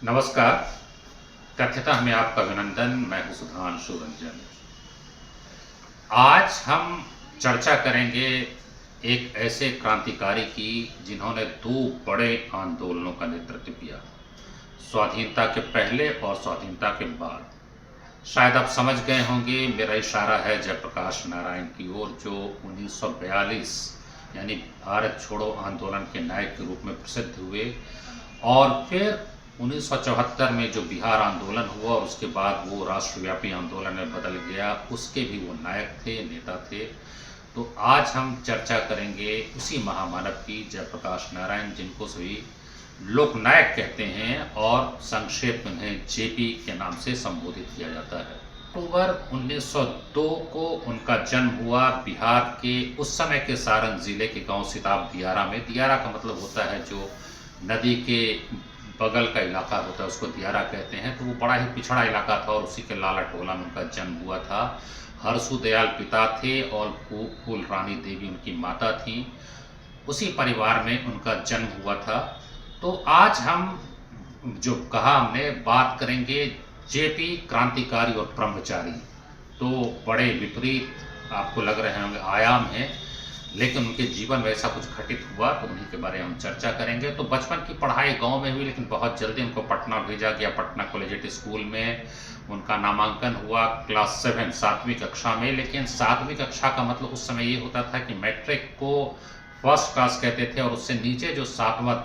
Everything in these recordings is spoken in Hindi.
नमस्कार। कथ्यता में आपका अभिनंदन। मैं हूँ सुधांशु रंजन। आज हम चर्चा करेंगे एक ऐसे क्रांतिकारी की जिन्होंने दो बड़े आंदोलनों का नेतृत्व किया, स्वाधीनता के पहले और स्वाधीनता के बाद। शायद आप समझ गए होंगे, मेरा इशारा है जयप्रकाश नारायण की ओर, जो 1942 यानी भारत छोड़ो आंदोलन के नायक के रूप में प्रसिद्ध हुए और फिर 1974 में जो बिहार आंदोलन हुआ और उसके बाद वो राष्ट्रव्यापी आंदोलन में बदल गया, उसके भी वो नायक थे, नेता थे। तो आज हम चर्चा करेंगे उसी महामानव की, जयप्रकाश नारायण, जिनको सभी लोकनायक कहते हैं और संक्षेप में उन्हें जेपी के नाम से संबोधित किया जाता है। अक्टूबर 1902 को उनका जन्म हुआ बिहार के उस समय के सारण जिले के गांव सिताब दियारा में। दियारा का मतलब होता है जो नदी के बगल का इलाका होता है, उसको दियारा कहते हैं। तो वो बड़ा ही पिछड़ा इलाका था और उसी के लाला टोला में उनका जन्म हुआ था। हरसु दयाल पिता थे और फूल रानी देवी उनकी माता थी। उसी परिवार में उनका जन्म हुआ था। तो आज हम जो कहा हमने, बात करेंगे जेपी, क्रांतिकारी और ब्रह्मचारी। तो बड़े विपरीत आपको लग रहे होंगे आयाम हैं, लेकिन उनके जीवन में ऐसा कुछ घटित हुआ तो उन्हीं के बारे में हम चर्चा करेंगे। तो बचपन की पढ़ाई गांव में हुई, लेकिन बहुत जल्दी उनको पटना भेजा गया। पटना कॉलेजिएट स्कूल में उनका नामांकन हुआ क्लास 7 7वीं कक्षा में। लेकिन 7वीं कक्षा का मतलब उस समय ये होता था कि मैट्रिक को फर्स्ट क्लास कहते थे और उससे नीचे जो 7वां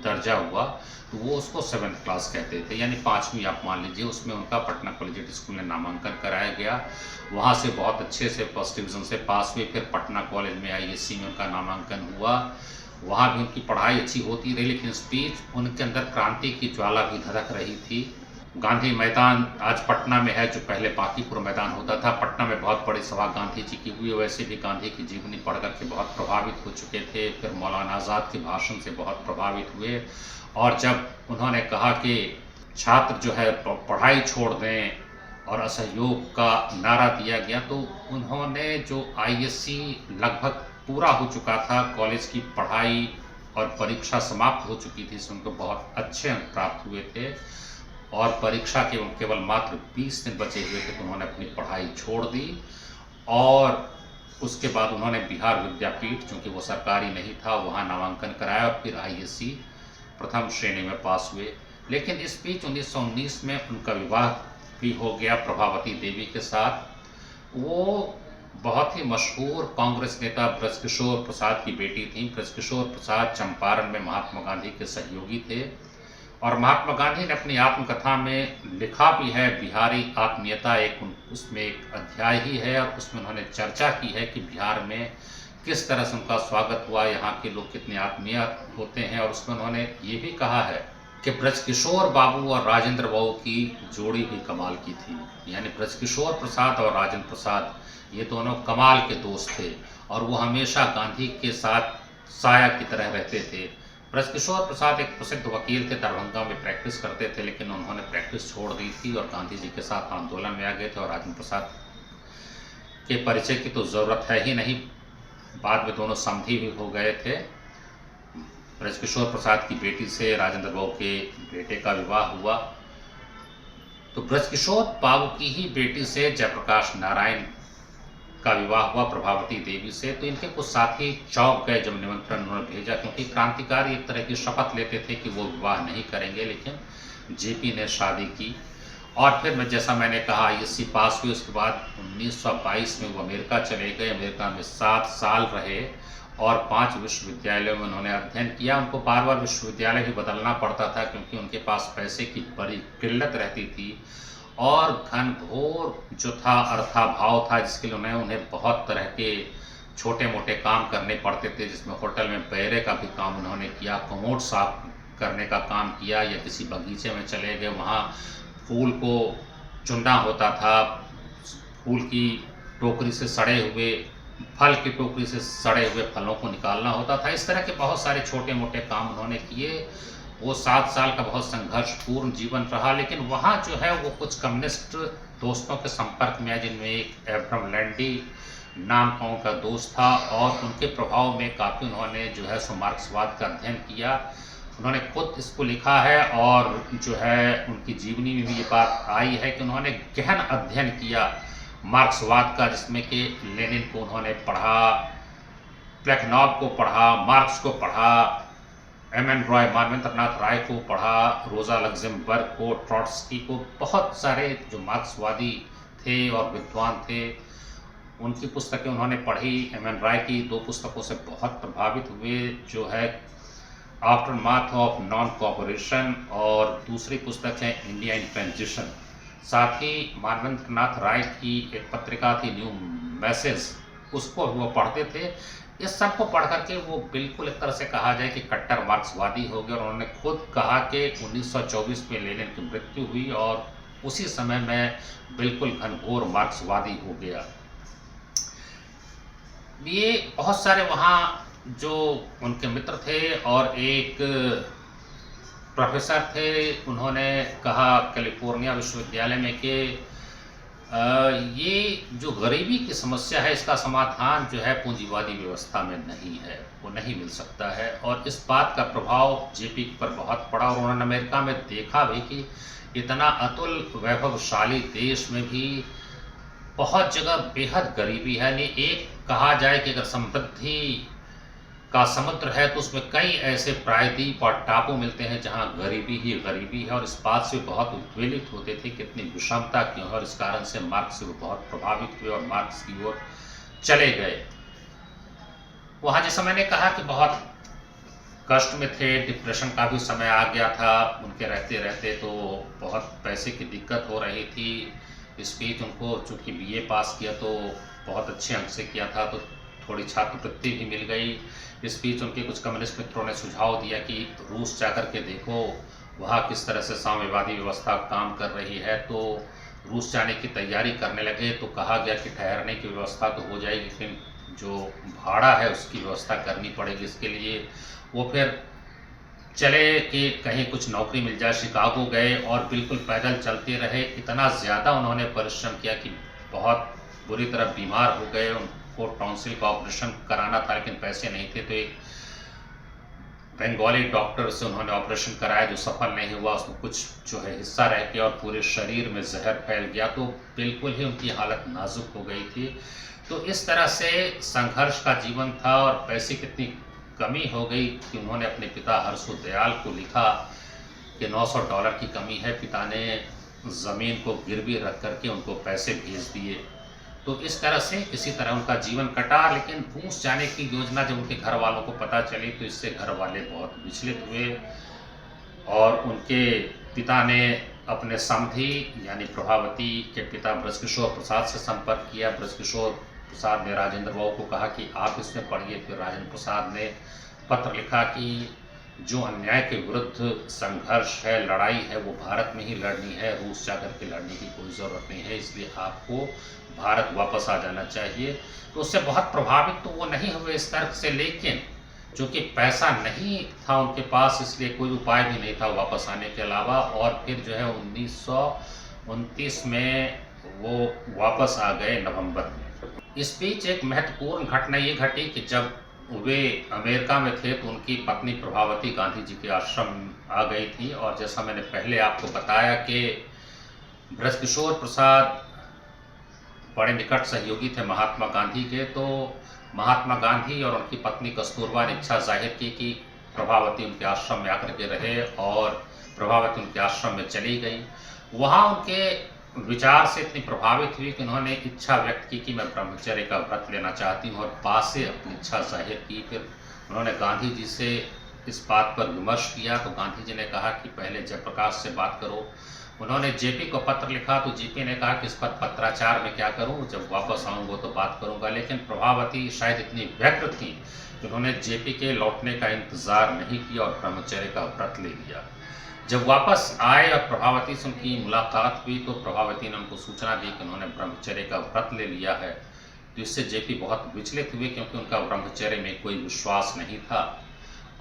दर्जा हुआ तो वो उसको 7th क्लास कहते थे, यानी 5वीं आप मान लीजिए। उसमें उनका पटना कॉलेजिएट स्कूल में नामांकन कराया गया। वहाँ से बहुत अच्छे से फर्स्ट डिवीज़न से पास हुए। फिर पटना कॉलेज में आईएससी में उनका नामांकन हुआ। वहाँ भी उनकी पढ़ाई अच्छी होती रही, लेकिन इस बीच उनके अंदर क्रांति की ज्वाला भी धधक रही थी। गांधी मैदान आज पटना में है, जो पहले बांकीपुर मैदान होता था। पटना में बहुत बड़ी सभा गांधी जी की हुई। वैसे भी गांधी की जीवनी पढ़ करके बहुत प्रभावित हो चुके थे। फिर मौलाना आज़ाद के भाषण से बहुत प्रभावित हुए और जब उन्होंने कहा कि छात्र जो है पढ़ाई छोड़ दें और असहयोग का नारा दिया गया, तो उन्होंने जो आईएससी लगभग पूरा हो चुका था, कॉलेज की पढ़ाई और परीक्षा समाप्त हो चुकी थी, उनको बहुत अच्छे अंक प्राप्त हुए थे और परीक्षा के केवल मात्र 20 दिन बचे हुए थे, तो उन्होंने अपनी पढ़ाई छोड़ दी। और उसके बाद उन्होंने बिहार विद्यापीठ, चूँकि वो सरकारी नहीं था, वहाँ नामांकन कराया और फिर आईएससी प्रथम श्रेणी में पास हुए। लेकिन इस बीच 1919 में उनका विवाह भी हो गया प्रभावती देवी के साथ। वो बहुत ही मशहूर कांग्रेस नेता ब्रजकिशोर प्रसाद की बेटी थी। ब्रजकिशोर प्रसाद चंपारण में महात्मा गांधी के सहयोगी थे और महात्मा गांधी ने अपनी आत्मकथा में लिखा भी है, बिहारी आत्मीयता, उसमें एक अध्याय ही है और उसमें उन्होंने चर्चा की है कि बिहार में किस तरह से उनका स्वागत हुआ, यहाँ के लोग कितने आत्मीय होते हैं। और उसमें उन्होंने ये भी कहा है कि ब्रजकिशोर बाबू और राजेंद्र बाबू की जोड़ी भी कमाल की थी। यानी ब्रजकिशोर प्रसाद और राजेंद्र प्रसाद, ये दोनों कमाल के दोस्त थे और वो हमेशा गांधी के साथ साया की तरह रहते थे। ब्रजकिशोर प्रसाद एक प्रसिद्ध वकील थे, दरभंगा में प्रैक्टिस करते थे, लेकिन उन्होंने प्रैक्टिस छोड़ दी थी और गांधी जी के साथ आंदोलन में आ गए थे। और राजेंद्र प्रसाद के परिचय की तो ज़रूरत है ही नहीं, बाद में दोनों समधी भी हो गए थे। ब्रजकिशोर प्रसाद की बेटी से राजेंद्र बाबू के बेटे का विवाह हुआ। तो ब्रजकिशोर बाबू की ही बेटी से जयप्रकाश नारायण का विवाह हुआ प्रभावती देवी से। तो इनके कुछ साथी चौंक गए जब निमंत्रण उन्होंने भेजा, क्योंकि क्रांतिकारी एक तरह की शपथ लेते थे कि वो विवाह नहीं करेंगे, लेकिन जेपी ने शादी की। और फिर जैसा मैंने कहा, आईएससी पास हुई। उसके बाद 1922 में वो अमेरिका चले गए। अमेरिका में 7 साल रहे और 5 विश्वविद्यालयों में उन्होंने अध्ययन किया। उनको बार बार विश्वविद्यालय भी बदलना पड़ता था, क्योंकि उनके पास पैसे की बड़ी किल्लत रहती थी और घनघोर जो था अर्थाभाव था, जिसके लिए उन्हें बहुत तरह के छोटे मोटे काम करने पड़ते थे, जिसमें होटल में बैरे का भी काम उन्होंने किया, कमोड साफ करने का काम किया, या किसी बगीचे में चले गए, वहाँ फूल को चुनना होता था, फूल की टोकरी से सड़े हुए, फल की टोकरी से सड़े हुए फलों को निकालना होता था। इस तरह के बहुत सारे छोटे मोटे काम उन्होंने किए। वो 7 साल का बहुत संघर्षपूर्ण जीवन रहा। लेकिन वहाँ जो है वो कुछ कम्युनिस्ट दोस्तों के संपर्क में आए, जिनमें एक एब्राहम लैंडी नाम का उनका दोस्त था और उनके प्रभाव में काफ़ी उन्होंने जो है सो मार्क्सवाद का अध्ययन किया। उन्होंने खुद इसको लिखा है और जो है उनकी जीवनी में भी ये बात आई है कि उन्होंने गहन अध्ययन किया मार्क्सवाद का, जिसमें कि लेनिन को उन्होंने पढ़ा, प्लेखनोव को पढ़ा, मार्क्स को पढ़ा, एम.एन. रॉय, मानवेंद्रनाथ राय को पढ़ा, रोजा लग्जमबर्ग को, ट्रॉट्स्की को, बहुत सारे जो मार्क्सवादी थे और विद्वान थे उनकी पुस्तकें उन्होंने पढ़ी। एम.एन. राय की 2 पुस्तकों से बहुत प्रभावित हुए, जो है आफ्टरमाथ ऑफ नॉन कोऑपरेशन और दूसरी पुस्तक है इंडिया इन ट्रांजिशन। साथ ही मानवेंद्रनाथ राय की एक पत्रिका थी न्यू मैसेज, उसको वो पढ़ते थे। इस सब को पढ़ करके वो बिल्कुल एक तरह से कहा जाए कि कट्टर मार्क्सवादी हो गए और उन्होंने खुद कहा कि 1924 में लेनिन की मृत्यु हुई और उसी समय मैं बिल्कुल घनघोर मार्क्सवादी हो गया। ये बहुत सारे वहाँ जो उनके मित्र थे और एक प्रोफेसर थे, उन्होंने कहा कैलिफोर्निया विश्वविद्यालय में कि ये जो गरीबी की समस्या है इसका समाधान जो है पूंजीवादी व्यवस्था में नहीं है, वो नहीं मिल सकता है। और इस बात का प्रभाव जेपी पर बहुत पड़ा और उन्होंने अमेरिका में देखा भी कि इतना अतुल वैभवशाली देश में भी बहुत जगह बेहद गरीबी है। यानी एक कहा जाए कि अगर समृद्धि का समुद्र है तो उसमें कई ऐसे प्रायद्वीप और टापू मिलते हैं जहां गरीबी ही गरीबी है, और इस बात से बहुत उद्वेलित होते थे कि इतनी विषमता क्यों है, और इस कारण से मार्क्स से वो बहुत प्रभावित हुए और मार्क्स की ओर चले गए। वहाँ जैसा मैंने कहा कि बहुत कष्ट में थे, डिप्रेशन का भी समय आ गया था उनके रहते रहते, तो बहुत पैसे की दिक्कत हो रही थी। स्पीच उनको चूँकि बीए पास किया तो बहुत अच्छे अंक से किया था, तो थोड़ी छात्रवृत्ति भी मिल गई। स्पीच उनके कुछ कम्युनिस्ट मित्रों ने सुझाव दिया कि रूस जाकर के देखो वहाँ किस तरह से साम्यवादी व्यवस्था काम कर रही है, तो रूस जाने की तैयारी करने लगे। तो कहा गया कि ठहरने की व्यवस्था तो हो जाएगी, लेकिन जो भाड़ा है उसकी व्यवस्था करनी पड़ेगी। इसके लिए वो फिर चले कि कहीं कुछ नौकरी मिल जाए, शिकागो गए और बिल्कुल पैदल चलते रहे। इतना ज़्यादा उन्होंने परिश्रम किया कि बहुत बुरी तरह बीमार हो गए। उनको टॉन्सिल का ऑपरेशन कराना था लेकिन पैसे नहीं थे, तो एक बंगाली डॉक्टर से उन्होंने ऑपरेशन कराया जो सफल नहीं हुआ। उसमें कुछ जो है हिस्सा रह गया और पूरे शरीर में जहर फैल गया, तो बिल्कुल ही उनकी हालत नाजुक हो गई थी। तो इस तरह से संघर्ष का जीवन था और पैसे कितनी कमी हो गई कि उन्होंने अपने पिता हर्षोदयाल को लिखा कि $900 की कमी है। पिता ने ज़मीन को गिरवी रख करके उनको पैसे भेज दिए। तो इस तरह से किसी तरह उनका जीवन कटा। लेकिन रूस जाने की योजना जब उनके घर वालों को पता चली तो इससे घर वाले बहुत विचलित हुए और उनके पिता ने अपने समधी यानी प्रभावती के पिता ब्रजकिशोर प्रसाद से संपर्क किया। ब्रजकिशोर प्रसाद ने राजेंद्र बाबू को कहा कि आप इसमें पढ़िए। फिर राजेंद्र प्रसाद ने पत्र लिखा कि जो अन्याय के विरुद्ध संघर्ष है, लड़ाई है, वो भारत में ही लड़नी है, रूस जाकर के लड़ने की कोई ज़रूरत नहीं है, इसलिए आपको भारत वापस आ जाना चाहिए। तो उससे बहुत प्रभावित तो वो नहीं हुए इस तर्क से, लेकिन चूँकि पैसा नहीं था उनके पास इसलिए कोई उपाय भी नहीं था वापस आने के अलावा। और फिर जो है 1929 में वो वापस आ गए नवंबर में। इस बीच एक महत्वपूर्ण घटना ये घटी कि जब वे अमेरिका में थे तो उनकी पत्नी प्रभावती गांधी जी के आश्रम आ गई थी। और जैसा मैंने पहले आपको बताया कि ब्रजकिशोर प्रसाद बड़े निकट सहयोगी थे महात्मा गांधी के, तो महात्मा गांधी और उनकी पत्नी कस्तूरबा ने इच्छा जाहिर की कि प्रभावती उनके आश्रम में आकर के रहे और प्रभावती उनके आश्रम में चली गई। वहाँ उनके विचार से इतनी प्रभावित हुई कि उन्होंने इच्छा व्यक्त की कि मैं ब्रह्मचर्य का व्रत लेना चाहती हूँ और पास से अपनी इच्छा जाहिर की। फिर उन्होंने गांधी जी से इस बात पर विमर्श किया तो गांधी जी ने कहा कि पहले जयप्रकाश से बात करो। उन्होंने जेपी को पत्र लिखा तो जेपी ने कहा कि इस पर पत्राचार में क्या करूं, जब वापस आऊंगा तो बात करूंगा। लेकिन प्रभावती शायद इतनी व्यग्र थी कि उन्होंने जेपी के लौटने का इंतजार नहीं किया और ब्रह्मचर्य का व्रत ले लिया। जब वापस आए और प्रभावती से उनकी मुलाकात हुई तो प्रभावती ने उनको सूचना दी कि उन्होंने ब्रह्मचर्य का व्रत ले लिया है। तो इससे जेपी बहुत विचलित हुए क्योंकि उनका ब्रह्मचर्य में कोई विश्वास नहीं था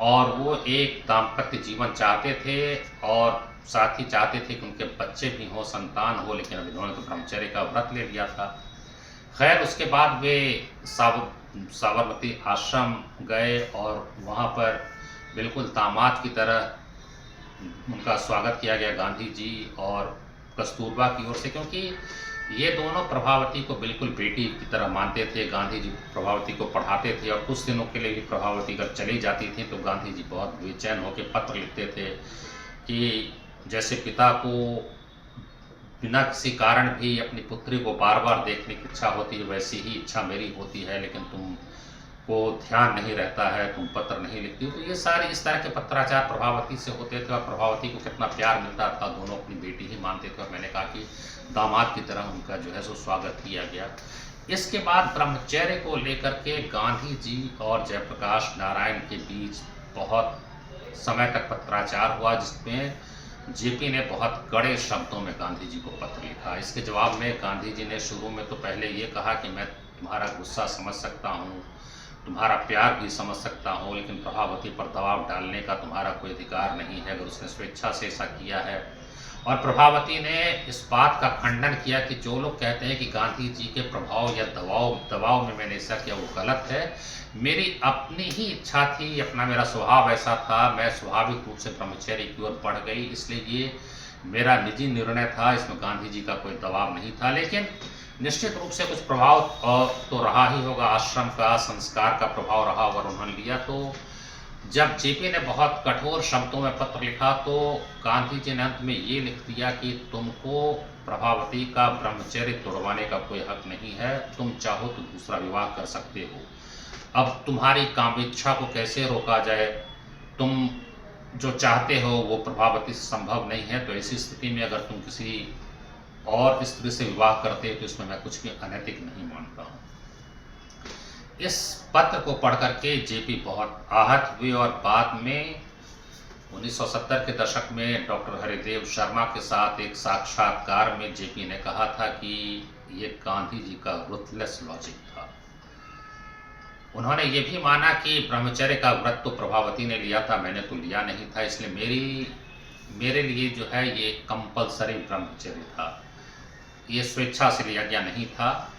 और वो एक दाम्पत्य जीवन चाहते थे और साथ ही चाहते थे कि उनके बच्चे भी हों, संतान हो, लेकिन अब इन्होंने तो ब्रह्मचर्य का व्रत ले लिया था। खैर उसके बाद वे साबरमती आश्रम गए और वहाँ पर बिल्कुल दामाद की तरह उनका स्वागत किया गया गांधी जी और कस्तूरबा की ओर से, क्योंकि ये दोनों प्रभावती को बिल्कुल बेटी की तरह मानते थे। गांधी जी प्रभावती को पढ़ाते थे और कुछ दिनों के लिए भी प्रभावती अगर चली जाती थी तो गांधी जी बहुत बेचैन होकर पत्र लिखते थे कि जैसे पिता को बिना किसी कारण भी अपनी पुत्री को बार बार देखने की इच्छा होती है, वैसी ही इच्छा मेरी होती है, लेकिन तुम को ध्यान नहीं रहता है, तुम पत्र नहीं लिखती हो। तो ये सारे इस तरह के पत्राचार प्रभावती से होते थे और प्रभावती को कितना प्यार मिलता था, दोनों अपनी बेटी ही मानते थे। और मैंने कहा कि दामाद की तरह उनका जो है सो स्वागत किया गया। इसके बाद ब्रह्मचर्य को लेकर के गांधी जी और जयप्रकाश नारायण के बीच बहुत समय तक पत्राचार हुआ, जिसमें जेपी ने बहुत कड़े शब्दों में गांधी जी को पत्र लिखा। इसके जवाब में गांधी जी ने शुरू में तो पहले ये कहा कि मैं तुम्हारा गुस्सा समझ सकता हूँ, तुम्हारा प्यार भी समझ सकता हूँ, लेकिन प्रभावती पर दबाव डालने का तुम्हारा कोई अधिकार नहीं है अगर उसने स्वेच्छा से ऐसा किया है। और प्रभावती ने इस बात का खंडन किया कि जो लोग कहते हैं कि गांधी जी के प्रभाव या दबाव में मैंने ऐसा किया वो गलत है। मेरी अपनी ही इच्छा थी, अपना मेरा स्वभाव ऐसा था, मैं स्वाभाविक रूप से ब्रह्मचर्य की ओर बढ़ गई, इसलिए ये मेरा निजी निर्णय था, इसमें गांधी जी का कोई दबाव नहीं था। लेकिन निश्चित रूप से कुछ प्रभाव तो रहा ही होगा, आश्रम का संस्कार का प्रभाव रहा और उन्होंने लिया। तो जब जेपी ने बहुत कठोर शब्दों में पत्र लिखा तो गांधी जी ने अंत में ये लिख दिया कि तुमको प्रभावती का ब्रह्मचर्य तोड़वाने का कोई हक नहीं है, तुम चाहो तो दूसरा विवाह कर सकते हो। अब तुम्हारी कामेच्छा को कैसे रोका जाए, तुम जो चाहते हो वो प्रभावती से संभव नहीं है। तो ऐसी स्थिति में अगर तुम किसी और स्त्री से विवाह करते हो तो इसमें मैं कुछ भी अनैतिक नहीं मानता हूँ। इस पत्र को पढ़ करके जेपी बहुत आहत हुए और बाद में 1970 के दशक में डॉक्टर हरिदेव शर्मा के साथ एक साक्षात्कार में जेपी ने कहा था कि ये गांधी जी का रुथलेस लॉजिक था। उन्होंने ये भी माना कि ब्रह्मचर्य का व्रत तो प्रभावती ने लिया था, मैंने तो लिया नहीं था, इसलिए मेरे लिए जो है ये कंपलसरी ब्रह्मचर्य था, ये स्वेच्छा से लिया गया नहीं था।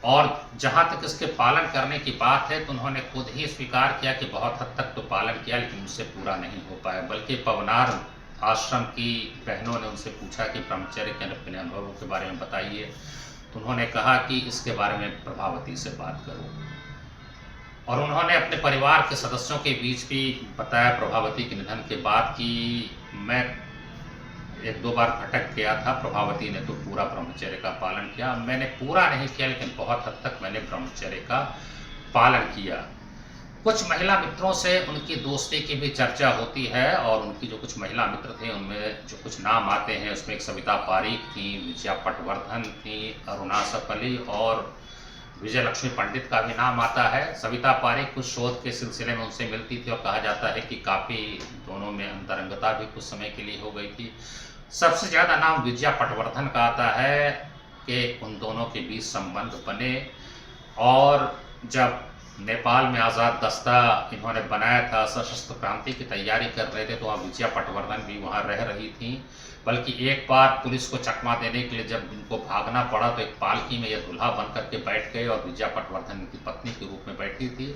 और जहाँ तक इसके पालन करने की बात है तो उन्होंने खुद ही स्वीकार किया कि बहुत हद तक तो पालन किया लेकिन मुझसे पूरा नहीं हो पाया। बल्कि पवनार आश्रम की बहनों ने उनसे पूछा कि ब्रह्मचर्य के अपने अनुभवों के बारे में बताइए, तो उन्होंने कहा कि इसके बारे में प्रभावती से बात करो। और उन्होंने अपने परिवार के सदस्यों के बीच भी बताया प्रभावती के निधन के बाद कि मैं एक दो बार भटक गया था, प्रभावती ने तो पूरा ब्रह्मचर्य का पालन किया, मैंने पूरा नहीं किया लेकिन बहुत हद तक मैंने ब्रह्मचर्य का पालन किया। कुछ महिला मित्रों से उनकी दोस्ती की भी चर्चा होती है और उनकी जो कुछ महिला मित्र थे उनमें जो कुछ नाम आते हैं उसमें एक सविता पारीक थी, विजया पटवर्धन थी, अरुणा सकली और विजय लक्ष्मी पंडित का भी नाम आता है। सविता पारीक कुछ शोध के सिलसिले में उनसे मिलती थी और कहा जाता है कि काफ़ी दोनों में अंतरंगता भी कुछ समय के लिए हो गई थी। सबसे ज़्यादा नाम विजया पटवर्धन का आता है कि उन दोनों के बीच संबंध बने। और जब नेपाल में आज़ाद दस्ता इन्होंने बनाया था, सशस्त्र क्रांति की तैयारी कर रहे थे, तो वहाँ विजया पटवर्धन भी वहाँ रह रही थी। बल्कि एक बार पुलिस को चकमा देने के लिए जब इनको भागना पड़ा तो एक पालकी में ये दूल्हा बन करके बैठ गए और विजया पटवर्धन की पत्नी के रूप में बैठी थी,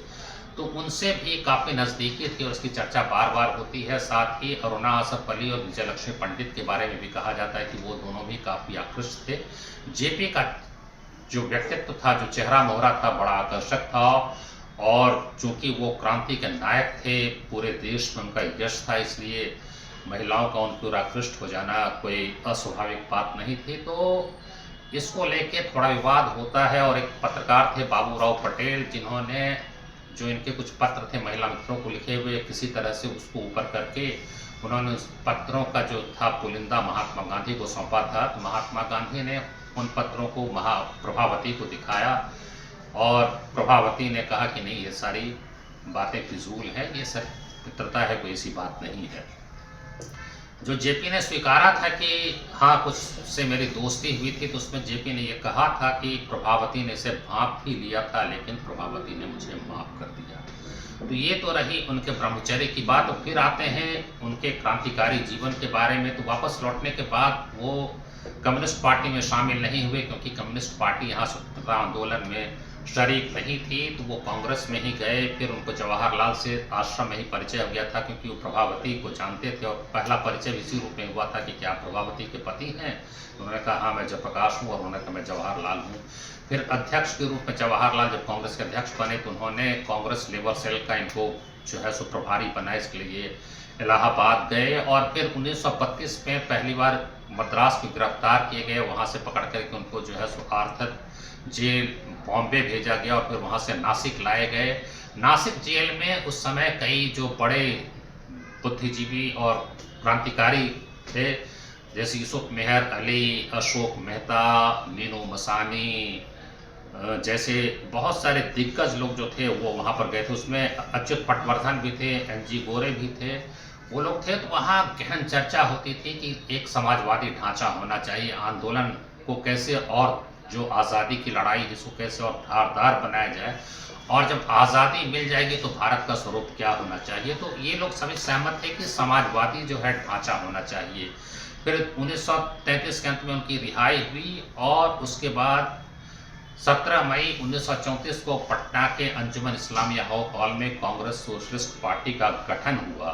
तो उनसे भी काफ़ी नज़दीकी थी और इसकी चर्चा बार बार होती है। साथ ही अरुणा आसफ अली और विजय लक्ष्मी पंडित के बारे में भी कहा जाता है कि वो दोनों भी काफ़ी आकृष्ट थे। जेपी का जो व्यक्तित्व था, जो चेहरा मोहरा था, बड़ा आकर्षक था और चूँकि वो क्रांति के नायक थे, पूरे देश में उनका यश था, इसलिए महिलाओं का उनकी ओर आकृष्ट हो जाना कोई अस्वाभाविक बात नहीं थी। तो इसको लेके थोड़ा विवाद होता है और एक पत्रकार थे बाबूराव पटेल, जिन्होंने जो इनके कुछ पत्र थे महिला मित्रों को लिखे हुए, किसी तरह से उसको ऊपर करके उन्होंने उस पत्रों का जो था पुलिंदा महात्मा गांधी को सौंपा था। तो महात्मा गांधी ने उन पत्रों को प्रभावती को दिखाया और प्रभावती ने कहा कि नहीं, ये सारी बातें फिजूल हैं, ये सब मित्रता है, कोई ऐसी बात नहीं है। जो जेपी ने स्वीकारा था कि हाँ कुछ से मेरी दोस्ती हुई थी, तो उसमें जेपी ने यह कहा था कि प्रभावती ने इसे भांप ही लिया था लेकिन प्रभावती ने मुझे माफ़ कर दिया। तो ये तो रही उनके ब्रह्मचर्य की बात। तो फिर आते हैं उनके क्रांतिकारी जीवन के बारे में। तो वापस लौटने के बाद वो कम्युनिस्ट पार्टी में शामिल नहीं हुए, क्योंकि कम्युनिस्ट पार्टी यहाँ स्वतंत्रता आंदोलन में शरीक नहीं थी तो वो कांग्रेस में ही गए। फिर उनको जवाहरलाल से आश्रम में ही परिचय हो गया था, क्योंकि वो प्रभावती को जानते थे और पहला परिचय इसी रूप में हुआ था कि क्या प्रभावती के पति हैं। उन्होंने कहा हाँ मैं जयप्रकाश हूँ, और उन्होंने कहा मैं जवाहरलाल हूँ। फिर अध्यक्ष के रूप में जवाहरलाल जब कांग्रेस के अध्यक्ष बने तो उन्होंने कांग्रेस लेबर सेल का इनको जो है सो प्रभारी बनाया। इसके लिए इलाहाबाद गए और फिर 1932 में पहली बार मद्रास में गिरफ्तार किए गए। वहाँ से पकड़ करके उनको जो है सो आर्थर जेल बॉम्बे भेजा गया और फिर वहाँ से नासिक लाए गए। नासिक जेल में उस समय कई जो बड़े बुद्धिजीवी और क्रांतिकारी थे, जैसे यूसुफ मेहर अली, अशोक मेहता, मीनू मसानी जैसे बहुत सारे दिग्गज लोग जो थे वो वहाँ पर गए थे। उसमें अच्युत पटवर्धन भी थे, एनजी गोरे भी थे, वो लोग थे। तो वहाँ गहन चर्चा होती थी कि एक समाजवादी ढांचा होना चाहिए, आंदोलन को कैसे और जो आज़ादी की लड़ाई है इसको कैसे और धारदार बनाया जाए, और जब आज़ादी मिल जाएगी तो भारत का स्वरूप क्या होना चाहिए। तो ये लोग सभी सहमत थे कि समाजवादी जो है ढांचा होना चाहिए। फिर 1933 के अंत में उनकी रिहाई हुई और उसके बाद 17 मई 1934 को पटना के अंजुमन इस्लामिया हॉल में कांग्रेस सोशलिस्ट पार्टी का गठन हुआ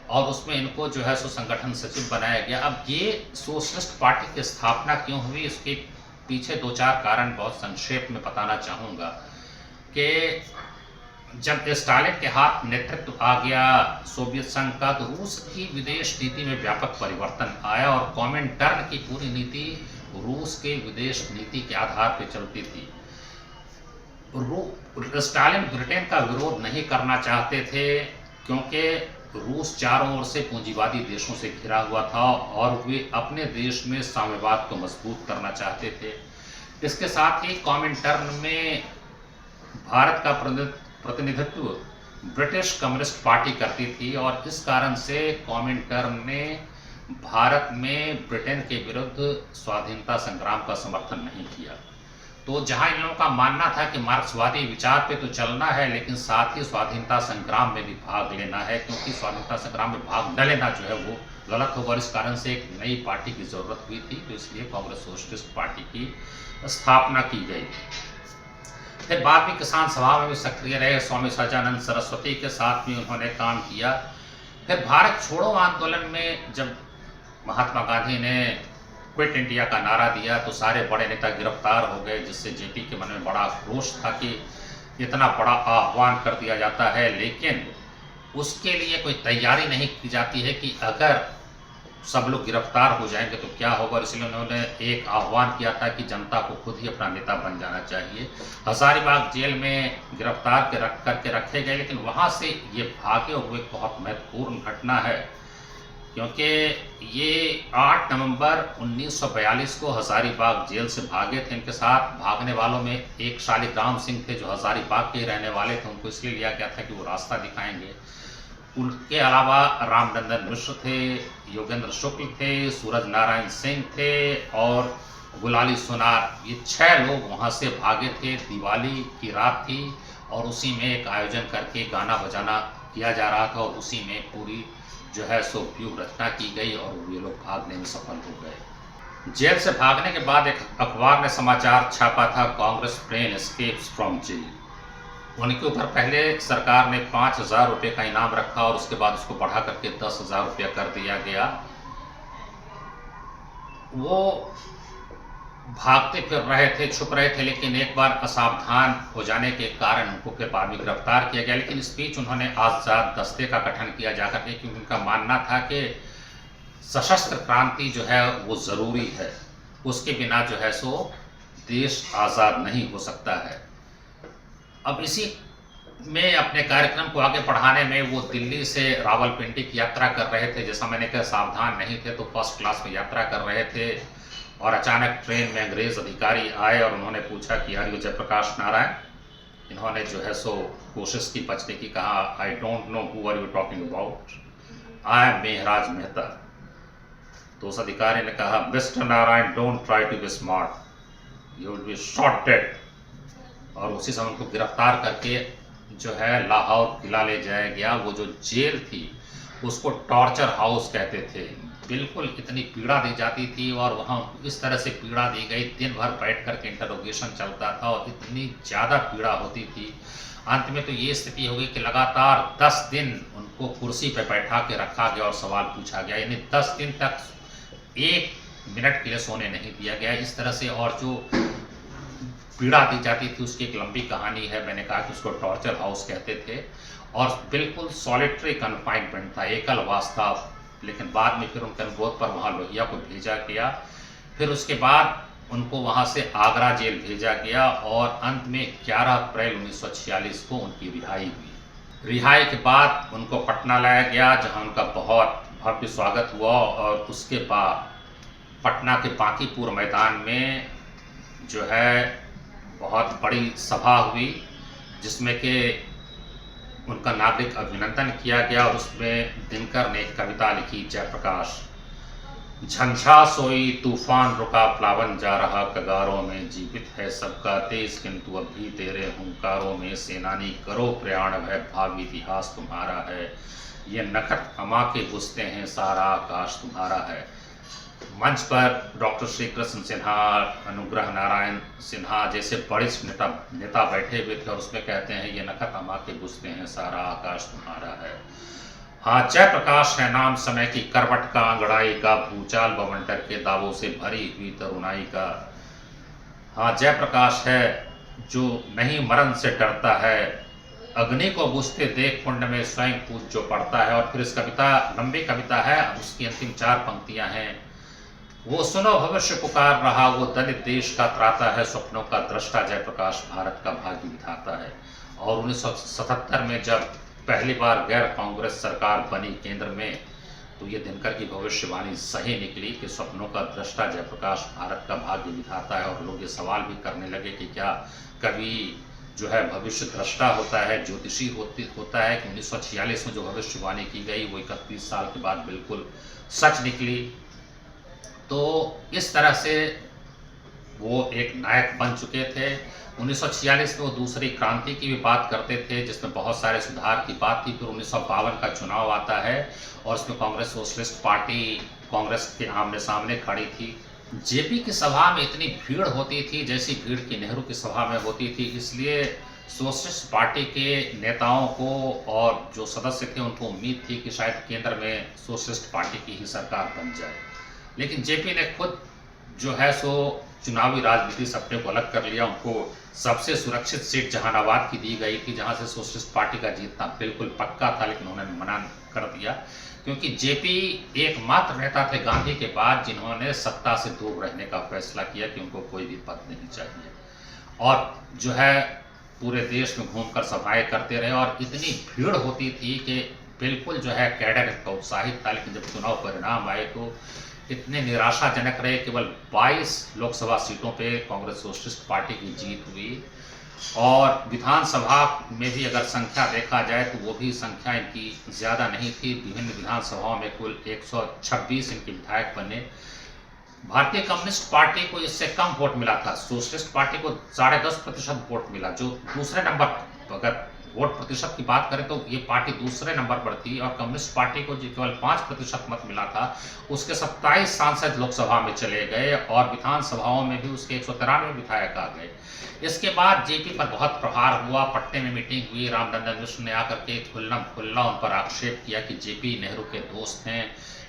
और उसमें इनको जो है सो संगठन सचिव बनाया गया। अब ये सोशलिस्ट पार्टी की स्थापना क्यों हुई, इसके पीछे दो चार कारण बहुत संक्षेप में बताना चाहूँगा। कि जब स्टालिन के हाथ नेतृत्व आ गया सोवियत संघ का, तो रूस की विदेश नीति में व्यापक परिवर्तन आया और कॉमिंटर्न की पूरी नीति रूस के विदेश नीति के आधार पर चलती थी। स्टालिन ब्रिटेन का विरोध नहीं करना चाहते थे क्योंकि रूस चारों ओर से पूंजीवादी देशों से घिरा हुआ था और वे अपने देश में साम्यवाद को मजबूत करना चाहते थे। इसके साथ ही कॉमिंटर्न में भारत का प्रतिनिधित्व ब्रिटिश कम्युनिस्ट पार्टी करती थी और इस कारण से कॉमिंटर्न ने भारत में ब्रिटेन के विरुद्ध स्वाधीनता संग्राम का समर्थन नहीं किया। तो जहां इन लोगों का मानना था कि मार्क्सवादी विचार पे तो चलना है लेकिन साथ ही स्वाधीनता संग्राम में भी भाग लेना है, क्योंकि स्वाधीनता संग्राम में भाग न लेना जो है वो गलत होगा। इस कारण से एक नई पार्टी की जरूरत हुई थी, तो इसलिए कांग्रेस सोशलिस्ट पार्टी की स्थापना की गई। फिर बाद में किसान सभा में भी सक्रिय रहे, स्वामी सच्चिदानंद सरस्वती के साथ भी उन्होंने काम किया। फिर भारत छोड़ो आंदोलन में जब महात्मा गांधी ने क्विट इंडिया का नारा दिया तो सारे बड़े नेता गिरफ्तार हो गए, जिससे जेपी के मन में बड़ा रोष था कि इतना बड़ा आह्वान कर दिया जाता है लेकिन उसके लिए कोई तैयारी नहीं की जाती है कि अगर सब लोग गिरफ्तार हो जाएंगे तो क्या होगा। इसलिए उन्होंने एक आह्वान किया था कि जनता को खुद ही अपना नेता बन जाना चाहिए। हजारीबाग जेल में गिरफ्तार करके रखे गए, लेकिन वहाँ से ये भागे हुए बहुत महत्वपूर्ण घटना है क्योंकि ये 8 नवंबर 1942 को हजारीबाग जेल से भागे थे। इनके साथ भागने वालों में एक शालिग्राम सिंह थे जो हजारीबाग के रहने वाले थे, उनको इसलिए लिया गया था कि वो रास्ता दिखाएंगे। उनके अलावा रामनंदन मिश्र थे, योगेंद्र शुक्ल थे, सूरज नारायण सिंह थे और गुलाली सोनार, ये 6 लोग वहाँ से भागे थे। दिवाली की रात थी और उसी में एक आयोजन करके गाना बजाना किया जा रहा था और उसी में पूरी जो है सो व्यूह रचना की गई और ये लोग भागने में सफल हो गए। जेल से भागने के बाद एक अखबार ने समाचार छापा था, Congress plane escapes from jail. उनके ऊपर पहले सरकार ने 5,000 रुपये का इनाम रखा और उसके बाद उसको बढ़ा करके 10,000 रुपया कर दिया गया। वो भागते फिर रहे थे, छुप रहे थे, लेकिन एक बार असावधान हो जाने के कारण उनको फिर बाद में गिरफ्तार किया गया। लेकिन इस बीच उन्होंने आज़ाद दस्ते का गठन किया जाकर के, क्योंकि उनका मानना था कि सशस्त्र क्रांति जो है वो ज़रूरी है, उसके बिना जो है सो देश आज़ाद नहीं हो सकता है। अब इसी में अपने कार्यक्रम को आगे बढ़ाने में वो दिल्ली से रावलपिंडी की यात्रा कर रहे थे। जैसा मैंने कहा सावधान नहीं थे तो फर्स्ट क्लास में यात्रा कर रहे थे और अचानक ट्रेन में अंग्रेज अधिकारी आए और उन्होंने पूछा कि यार ये जयप्रकाश नारायण। इन्होंने जो है सो कोशिश की बचने की, कहा I don't know who are you talking about, I am Mehraj Mehta. तो उस अधिकारी ने कहा mister Narayan don't try to be smart, you will be shot dead. और उसी समय उनको गिरफ्तार करके जो है लाहौर किला ले जाया गया। वो जो जेल थी उसको टॉर्चर हाउस कहते थे। बिल्कुल इतनी पीड़ा दी जाती थी और वहाँ इस तरह से पीड़ा दी गई, दिन भर बैठ कर के इंटरोगेशन चलता था और इतनी ज़्यादा पीड़ा होती थी। अंत में तो ये स्थिति हो गई कि लगातार 10 दिन उनको कुर्सी पे बैठा के रखा गया और सवाल पूछा गया, यानी 10 दिन तक 1 मिनट के लिए सोने नहीं दिया गया। इस तरह से और जो पीड़ा दी जाती थी उसकी एक लंबी कहानी है। मैंने कहा कि उसको टॉर्चर हाउस कहते थे और बिल्कुल सॉलिटरी कन्फाइनमेंट था, एकलवास था। लेकिन बाद में फिर उनके अनुरोध पर वहाँ लोहिया को भेजा गया। फिर उसके बाद उनको वहाँ से आगरा जेल भेजा गया और अंत में 11 अप्रैल 1946 को उनकी रिहाई हुई। रिहाई के बाद उनको पटना लाया गया, जहाँ उनका बहुत भव्य स्वागत हुआ और उसके बाद पटना के बांकीपुर मैदान में जो है बहुत बड़ी सभा हुई, जिसमें कि उनका नागरिक अभिनंदन किया गया और उसमें दिनकर ने एक कविता लिखी, जयप्रकाश। झंझा सोई तूफान रुका प्लावन जा रहा कगारों में, जीवित है सबका तेज किंतु अब भी तेरे हुंकारों में, सेनानी करो प्रयाण भय भावी इतिहास तुम्हारा है, ये नखत हमा के बुझते हैं सारा आकाश तुम्हारा है। मंच पर डॉक्टर श्री कृष्ण सिन्हा, अनुग्रह नारायण सिन्हा जैसे वरिष्ठ नेता बैठे हुए थे और उसमें कहते हैं, ये नखत हमा के बुझते हैं सारा आकाश तुम्हारा है। हाँ, जयप्रकाश है नाम समय की करवट का, अंगड़ाई का, भूचाल बवंडर के दावों से भरी हुई तरुणाई का। हाँ, जयप्रकाश है जो नहीं मरण से डरता है, अग्नि को बुझते देख कुंड में स्वयं कूद जो पड़ता है। और फिर इस कविता, लंबी कविता है, उसकी अंतिम 4 पंक्तियां हैं। वो सुनो भविष्य पुकार रहा, वो दलित देश का त्राता है, स्वप्नों का दृष्टा जयप्रकाश भारत का भाग्य विधाता है। और 1977 में जब पहली बार गैर कांग्रेस सरकार बनी केंद्र में, तो ये दिनकर की भविष्यवाणी सही निकली कि स्वप्नों का दृष्टा जयप्रकाश भारत का भाग्य विधाता है। और लोग ये सवाल भी करने लगे कि क्या कभी जो है भविष्य दृष्टा होता है, ज्योतिषी होता है, कि 1946 में जो भविष्यवाणी की गई वो 31 साल के बाद बिल्कुल सच निकली। तो इस तरह से वो एक नायक बन चुके थे। 1946 में वो दूसरी क्रांति की भी बात करते थे, जिसमें बहुत सारे सुधार की बात थी। फिर 1952 का चुनाव आता है और उसमें कांग्रेस सोशलिस्ट पार्टी कांग्रेस के आमने सामने खड़ी थी। जेपी की सभा में इतनी भीड़ होती थी जैसी भीड़ की नेहरू की सभा में होती थी, इसलिए सोशलिस्ट पार्टी के नेताओं को और जो सदस्य थे उनको उम्मीद थी कि शायद केंद्र में सोशलिस्ट पार्टी की ही सरकार बन जाए। लेकिन जेपी ने खुद जो है सो चुनावी राजनीति से अपने को अलग कर लिया। उनको सबसे सुरक्षित सीट जहानाबाद की दी गई थी, जहां से सोशलिस्ट पार्टी का जीतना बिल्कुल पक्का था, लेकिन उन्होंने मना कर दिया क्योंकि जेपी एकमात्र नेता थे गांधी के बाद जिन्होंने सत्ता से दूर रहने का फैसला किया कि उनको कोई भी पद नहीं चाहिए। और जो है पूरे देश में घूमकर सभाएं करते रहे और इतनी भीड़ होती थी कि बिल्कुल जो है कैडर इनका उत्साहित था। लेकिन जब चुनाव परिणाम आए तो इतने निराशाजनक रहे। केवल 22 लोकसभा सीटों पे कांग्रेस सोशलिस्ट पार्टी की जीत हुई और विधानसभा में भी अगर संख्या देखा जाए तो वो भी संख्या इनकी ज़्यादा नहीं थी। विभिन्न विधानसभाओं में कुल 126 इनके विधायक बने। भारतीय कम्युनिस्ट पार्टी को इससे कम वोट मिला था, सोशलिस्ट पार्टी को 10.5% वोट मिला, जो दूसरे नंबर, अगर वोट प्रतिशत की बात करें तो ये पार्टी दूसरे नंबर पर थी। और कम्युनिस्ट पार्टी को जो केवल 5% मत मिला था, उसके 27 सांसद लोकसभा में चले गए और विधानसभाओं में भी उसके 193 विधायक आ गए। इसके बाद जेपी पर बहुत प्रहार हुआ, पटने में मीटिंग हुई, रामनंदन मिश्र ने आकर के खुल्ला उन पर आक्षेप किया कि जेपी नेहरू के दोस्त हैं,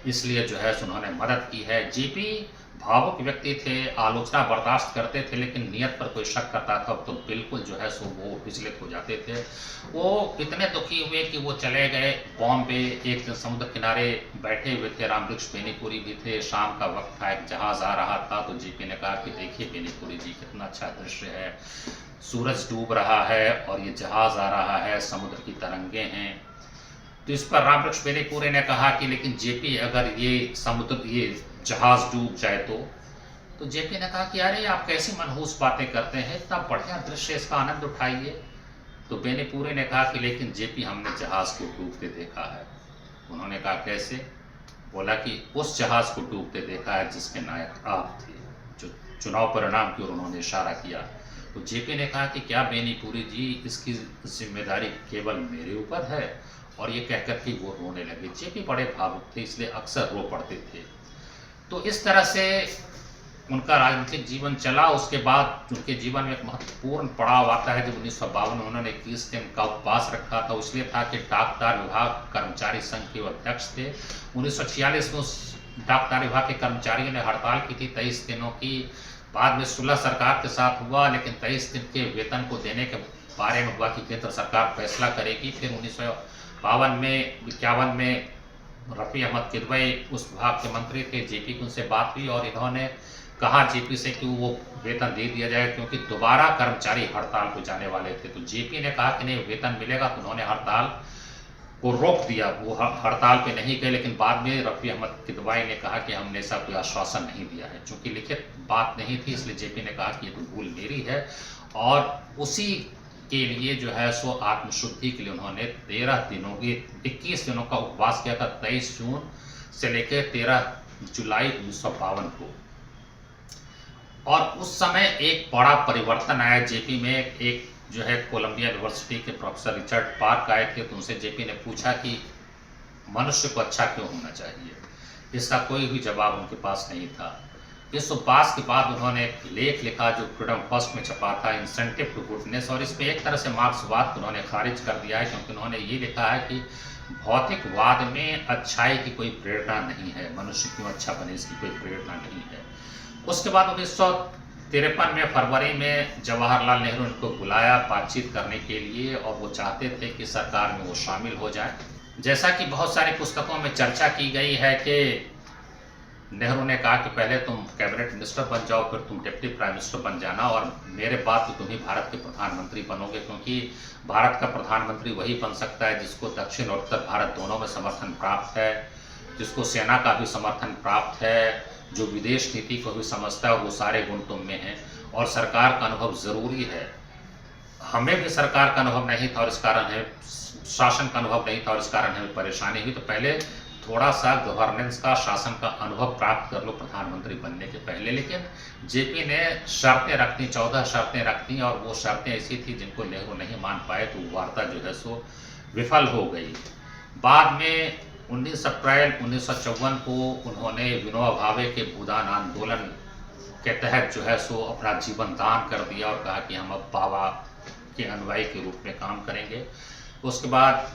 इसलिए जो है उन्होंने मदद की है। जेपी भावुक व्यक्ति थे, आलोचना बर्दाश्त करते थे, लेकिन नियत पर कोई शक करता था तो बिल्कुल जो है सो वो विचलित हो जाते थे। वो इतने दुखी हुए कि वो चले गए बॉम्बे। एक दिन समुद्र किनारे बैठे हुए थे, रामवृक्ष बेनीपुरी भी थे, शाम का वक्त था, एक जहाज आ रहा था तो जेपी ने कहा कि देखिए बेनीपुरी जी, कितना अच्छा दृश्य है, सूरज डूब रहा है और ये जहाज आ रहा है, समुद्र की तरंगे हैं। तो इस पर रामवृक्ष बेनीपुरी ने कहा कि लेकिन जेपी, अगर ये जहाज डूब जाए तो जेपी ने कहा कि अरे आप कैसी मनहूस बातें करते हैं, इतना बढ़िया दृश्य, इसका आनंद उठाइए। तो बेनीपुरी ने कहा कि लेकिन जेपी, हमने जहाज को डूबते देखा है। उन्होंने कहा कैसे? बोला कि उस जहाज को डूबते देखा है जिसके नायक आप थे। जो चुनाव परिणाम की ओर उन्होंने इशारा किया। तो जेपी ने कहा कि क्या बेनीपुरी जी, इसकी जिम्मेदारी केवल मेरे ऊपर है? और ये कहकर के वो रोने लगे। जेपी बड़े भावुक थे, इसलिए अक्सर रो पड़ते थे। तो इस तरह से उनका राजनीतिक जीवन चला। उसके बाद उनके जीवन में एक महत्वपूर्ण पड़ाव आता है जब 1952 में उन्होंने 21 दिन का उपवास रखा था। इसलिए था कि डाकदार विभाग कर्मचारी संघ के अध्यक्ष थे। 1946 में उस डाकदार विभाग के कर्मचारियों ने हड़ताल की थी 23 दिनों की। बाद में सुलह सरकार के साथ हुआ, लेकिन 23 दिन के वेतन को देने के बारे में हुआ कि केंद्र सरकार फैसला करेगी। फिर 1951 में रफ़ी अहमद किदवई उस विभाग के मंत्री थे। जेपी की उनसे बात हुई और इन्होंने कहा जेपी से कि वो वेतन दे दिया जाए, क्योंकि दोबारा कर्मचारी हड़ताल पे जाने वाले थे। तो जेपी ने कहा कि नहीं, वेतन मिलेगा। तो उन्होंने हड़ताल को रोक दिया, वो हड़ताल पे नहीं गए। लेकिन बाद में रफ़ी अहमद किदवई ने कहा कि हमने ऐसा कोई आश्वासन नहीं दिया है। चूंकि लिखित बात नहीं थी, इसलिए जेपी ने कहा कि ये तो भूल मेरी है। और उसी के लिए जो है सो आत्मशुद्धि के लिए उन्होंने 21 दिनों का उपवास किया था, 23 जून से लेकर 13 जुलाई 1952 को। और उस समय एक बड़ा परिवर्तन आया जेपी में। एक जो है कोलंबिया यूनिवर्सिटी के प्रोफेसर रिचर्ड पार्क आए थे, तो उनसे जेपी ने पूछा कि मनुष्य को अच्छा क्यों होना चाहिए। इसका कोई भी जवाब उनके पास नहीं था। इस उपवास के बाद उन्होंने एक लेख लिखा जो फ्रीडम फर्स्ट में छपा था, इंसेंटिव टू गुडनेस। और इस पर एक तरह से मार्क्सवाद को उन्होंने खारिज कर दिया है, क्योंकि उन्होंने ये लिखा है कि भौतिकवाद में अच्छाई की कोई प्रेरणा नहीं है, मनुष्य क्यों अच्छा बने इसकी कोई प्रेरणा नहीं है। उसके बाद 1953 में फरवरी में जवाहरलाल नेहरू उनको बुलाया बातचीत करने के लिए, और वो चाहते थे कि सरकार में वो शामिल हो जाए। जैसा कि बहुत सारी पुस्तकों में चर्चा की गई है कि नेहरू ने कहा कि पहले तुम कैबिनेट मिनिस्टर बन जाओ, फिर तुम डिप्टी प्राइम मिनिस्टर बन जाना, और मेरे बाद तो तुम ही भारत के प्रधानमंत्री बनोगे, क्योंकि भारत का प्रधानमंत्री वही बन सकता है जिसको दक्षिण और उत्तर भारत दोनों में समर्थन प्राप्त है, जिसको सेना का भी समर्थन प्राप्त है, जो विदेश नीति को भी समझता है। वो सारे गुण तुम में हैं, और सरकार का अनुभव ज़रूरी है। हमें भी सरकार का अनुभव नहीं था और इस कारण है, शासन का अनुभव नहीं था और इस कारण हमें परेशानी हुई। तो पहले थोड़ा सा गवर्नेंस का, शासन का अनुभव प्राप्त कर लो प्रधानमंत्री बनने के पहले। लेकिन जेपी ने शर्तें रखती, 14 शर्तें रखती, और वो शर्तें ऐसी थी जिनको नेहरू नहीं मान पाए, तो वार्ता जो है सो विफल हो गई। बाद में 19 अप्रैल 1954 को उन्होंने विनोबा भावे के भूदान आंदोलन के तहत जो है सो अपना जीवन दान कर दिया और कहा कि हम अब बाबा के अनुयायी के रूप में काम करेंगे। उसके बाद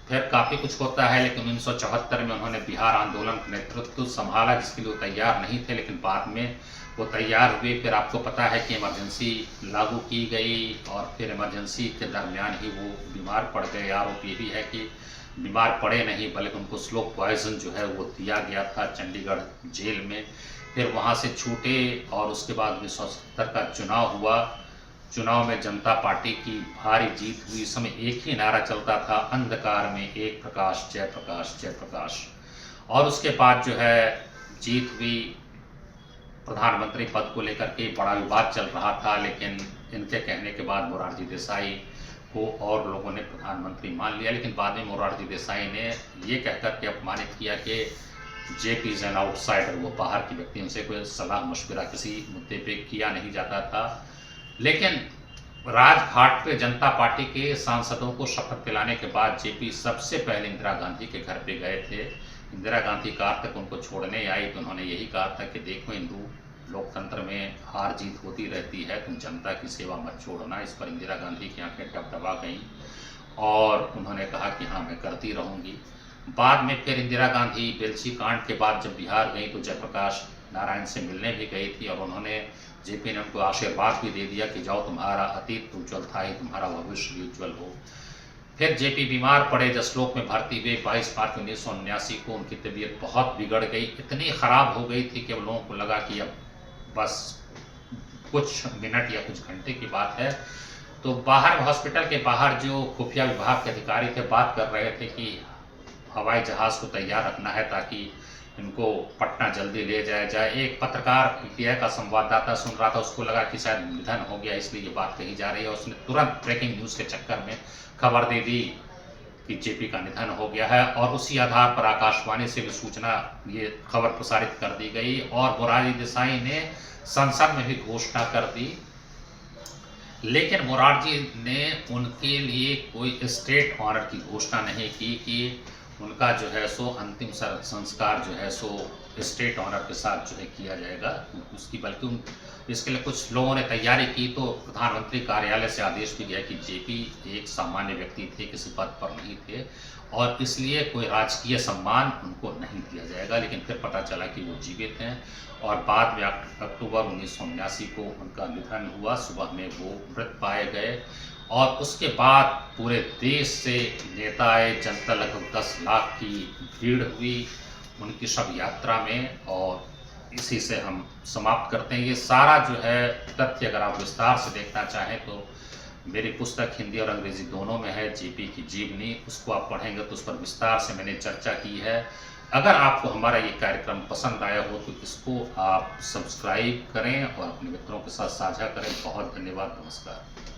फिर काफ़ी कुछ होता है, लेकिन 1974 में उन्होंने बिहार आंदोलन का नेतृत्व संभाला, जिसके लिए वो तैयार नहीं थे, लेकिन बाद में वो तैयार हुए। फिर आपको पता है कि इमरजेंसी लागू की गई, और फिर इमरजेंसी के दरमियान ही वो बीमार पड़ गए। आरोप ये भी है कि बीमार पड़े नहीं, बल्कि उनको स्लो पॉइजन जो है वो दिया गया था चंडीगढ़ जेल में। फिर वहाँ से छूटे, और उसके बाद 1970 का चुनाव हुआ। चुनाव में जनता पार्टी की भारी जीत हुई। इस समय एक ही नारा चलता था, अंधकार में एक प्रकाश, जय प्रकाश, जय प्रकाश। और उसके बाद जो है जीत हुई। प्रधानमंत्री पद को लेकर के बड़ा विवाद चल रहा था, लेकिन इनके कहने के बाद मोरारजी देसाई को और लोगों ने प्रधानमंत्री मान लिया। लेकिन बाद में मोरारजी देसाई ने ये कहकर के अपमानित किया कि जेपी इज एन आउटसाइडर, वो बाहर की व्यक्ति, उनसे कोई सलाह मशविरा किसी मुद्दे पे किया नहीं जाता था। लेकिन राजघाट पे जनता पार्टी के सांसदों को शपथ दिलाने के बाद जेपी सबसे पहले इंदिरा गांधी के घर पे गए थे। इंदिरा गांधी कार तक उनको छोड़ने आई, तो उन्होंने यही कहा था कि देखो, हिंदू लोकतंत्र में हार जीत होती रहती है, तुम जनता की सेवा मत छोड़ना। इस पर इंदिरा गांधी की आंखें डबडबा गईं और उन्होंने कहा कि हाँ, मैं करती रहूँगी। बाद में फिर इंदिरा गांधी बेलछी कांड के बाद जब बिहार गई, तो जयप्रकाश नारायण से मिलने भी गई थी, और उन्होंने जेपी ने उनको आशीर्वाद भी दे दिया कि जाओ, तुम्हारा अतीत उज्ज्वल था ही, तुम्हारा भविष्य भी उज्ज्वल हो। फिर जेपी बीमार पड़े, जसलोक में भर्ती हुए। 22 मार्च 1979 को उनकी तबीयत बहुत बिगड़ गई, इतनी ख़राब हो गई थी कि लोगों को लगा कि अब बस कुछ मिनट या कुछ घंटे की बात है। तो बाहर, हॉस्पिटल के बाहर जो खुफिया विभाग के अधिकारी थे, बात कर रहे थे कि हवाई जहाज़ को तैयार रखना है ताकि इनको पटना जल्दी ले जाया जाए। एक पत्रकार, पीटीआई का संवाददाता सुन रहा था, उसको लगा कि शायद निधन हो गया, इसलिए ये बात कही जा रही है। उसने तुरंत ब्रेकिंग न्यूज़ के चक्कर में खबर दे दी कि जेपी का निधन हो गया है, और उसी आधार पर आकाशवाणी से भी सूचना, ये खबर प्रसारित कर दी गई, और मोरारजी देसाई ने संसद में भी घोषणा कर दी। लेकिन मोरारजी ने उनके लिए कोई स्टेट ऑनर की घोषणा नहीं की कि उनका जो है सो अंतिम संस्कार जो है सो स्टेट ऑनर के साथ जो है किया जाएगा। उसकी बल्कि इसके लिए कुछ लोगों ने तैयारी की, तो प्रधानमंत्री कार्यालय से आदेश भी गया कि जेपी एक सामान्य व्यक्ति थे, किसी पद पर नहीं थे और इसलिए कोई राजकीय सम्मान उनको नहीं दिया जाएगा। लेकिन फिर पता चला कि वो जीवित हैं और बाद में अक्टूबर 1979 को उनका निधन हुआ। सुबह में वो मृत पाए गए और उसके बाद पूरे देश से नेता आए, जनता लगभग 10 लाख की भीड़ हुई उनकी शव यात्रा में। और इसी से हम समाप्त करते हैं। ये सारा जो है तथ्य अगर आप विस्तार से देखना चाहें तो मेरी पुस्तक हिंदी और अंग्रेजी दोनों में है, जेपी की जीवनी। उसको आप पढ़ेंगे तो उस पर विस्तार से मैंने चर्चा की है। अगर आपको हमारा ये कार्यक्रम पसंद आया हो तो इसको आप सब्सक्राइब करें और अपने मित्रों के साथ साझा करें। बहुत धन्यवाद, नमस्कार।